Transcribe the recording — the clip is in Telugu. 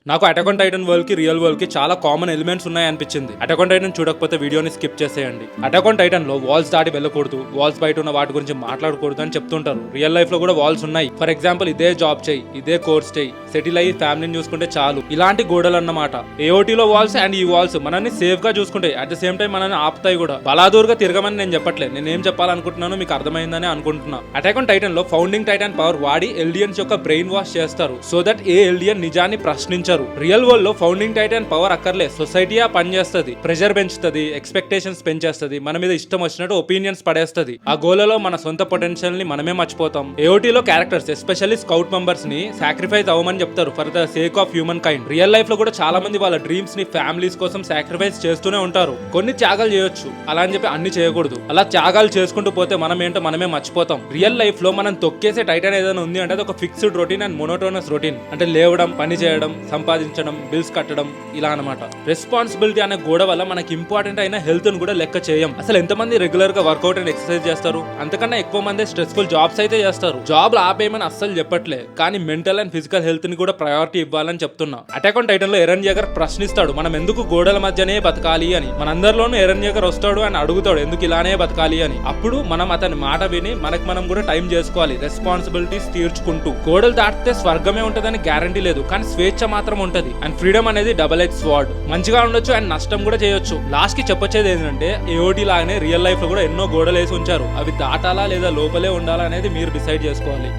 నాకు అటాక్ ఆన్ టైటన్ వరల్డ్ కి రియల్ వరల్డ్ కి చాలా కామన్ ఎలిమెంట్స్ ఉన్నాయి అనిపించింది. అటాక్ ఆన్ టైటన్ చూడకపోతే వీడియోని స్కిప్ చేసేయండి. అటాక్ ఆన్ టైటన్ లో వాల్స్ దాటి వెళ్ళకూడదు, వాల్స్ బయట ఉన్న వాటి గురించి మాట్లాడకూడదు అని చెప్తుంటారు. రియల్ లైఫ్ లో కూడా వాల్స్ ఉన్నాయి. ఫర్ ఎగ్జాంపుల్ ఇదే జాబ్ చేయి, ఇదే కోర్స్ చేయి, సెటిల్ అయ్యి ఫ్యామిలీని చూసుకుంటే చాలు, ఇలాంటి గోడలు అన్నమాట. ఏఓటీలో వాల్స్ అండ్ ఈ వాల్స్ మనల్ని సేఫ్ గా చూసుకుంటాయి, అట్ ద సేమ్ టైం మనల్ని ఆపుతాయి కూడా. బలాదూరుగా తిరగమని నేను చెప్పట్లేదు, నేను ఏం చెప్పాలనుకుంటున్నాను మీకు అర్థమైందని అనుకుంటున్నా. అటాక్ ఆన్ టైటన్ లో ఫౌండింగ్ టైటన్ పవర్ వాడి ఎల్డియన్స్ యొక్క బ్రెయిన్ వాష్ చేస్తారు, సో దట్ ఏ ఎల్డియన్ నిజాన్ని ప్రశ్నించరు. రియల్ వరల్డ్ లో ఫౌండింగ్ టైటన్ పవర్ అక్కర్లే, సొసైటీయా పనిచేస్తుంది, ప్రెషర్ పెంచుతుంది, ఎక్స్పెక్టేషన్స్ పెంచేస్తుంది, మన మీద ఇష్టం వచ్చినట్టు ఒపీనియన్స్ పడేస్తుంది. ఆ గోలలో మన సొంత పొటెన్షియల్ ని మనమే మర్చిపోతాం. ఏఓటీలో క్యారెక్టర్స్ ఎస్పెషల్లీ స్కౌట్ మెంబర్స్ ని సాక్రిఫైస్ అవ్వమని చెప్తారు for the sake of human kind. Real life లో కూడా చాలా మంది వాళ్ళ డ్రీమ్స్ ని ఫ్యామిలీస్ కోసం సాక్రిఫైస్ చేస్తూనే ఉంటారు. కొన్ని త్యాగాలు చేయొచ్చు, అలా అని చెప్పి అన్ని చేయకూడదు. అలా త్యాగాలు చేసుకుంటూ పోతే మనం ఏంటో మనమే మర్చిపోతాం. రియల్ లైఫ్ లో మనం తొక్కేసే టైటన్ ఏదైనా ఉంది అంటే అది ఒక fixed routine and monotonous routine. అంటే లేవడం, పని చేయడం, సంపాదించడం, బిల్స్ కట్టడం, ఇలా అనమాట. రెస్పాన్సిబిలిటీ అనే గోడ వల్ల మనకి ఇంపార్టెంట్ అయిన హెల్త్ ను కూడా లెక్క చేయం. అసలు ఎంతమంది రెగ్యులర్ గా వర్కౌట్ అండ్ ఎక్సర్సైజ్ చేస్తారు? అంతకన్నా ఎక్కువ మంది స్ట్రెస్ఫుల్ జాబ్స్ అయితే చేస్తారు. జాబ్ ఆపేయమని అస్సలు చెప్పట్లే, కానీ మెంటల్ అండ్ ఫిజికల్ హెల్త్ ని కూడా ప్రయారిటీ ఇవ్వాలని చెప్తున్నా. అటాక్ ఆన్ టైటన్ లో ఎరెన్ జేగర్ ప్రశ్నిస్తాడు, మనం ఎందుకు గోడల మధ్యనే బతకాలి అని. మనందరిలోనూ ఎరెన్ జేగర్ వస్తాడు అని అడుగుతాడు, ఎందుకు ఇలానే బతకాలి అని. అప్పుడు మనం అతని మాట విని మనకు మనం కూడా టైం చేసుకోవాలి, రెస్పాన్సిబిలిటీస్ తీర్చుకుంటూ. గోడలు దాటితే స్వర్గమే ఉంటదని గ్యారంటీ లేదు, కానీ స్వేచ్ఛ మాత్రం ఉంటది. అండ్ ఫ్రీడమ్ అనేది డబుల్ ఎడ్జ్ స్వార్డ్. మంచిగా ఉండొచ్చు అండ్ నష్టం కూడా చేయొచ్చు. లాస్ట్ కి చెప్పొచ్చేది ఏంటంటే ఏఓటీ లాగానే రియల్ లైఫ్ లో కూడా ఎన్నో గోడలు వేసి ఉంచారు, అవి దాటాలా లేదా లోపలే ఉండాలా అనేది మీరు డిసైడ్ చేసుకోవాలి.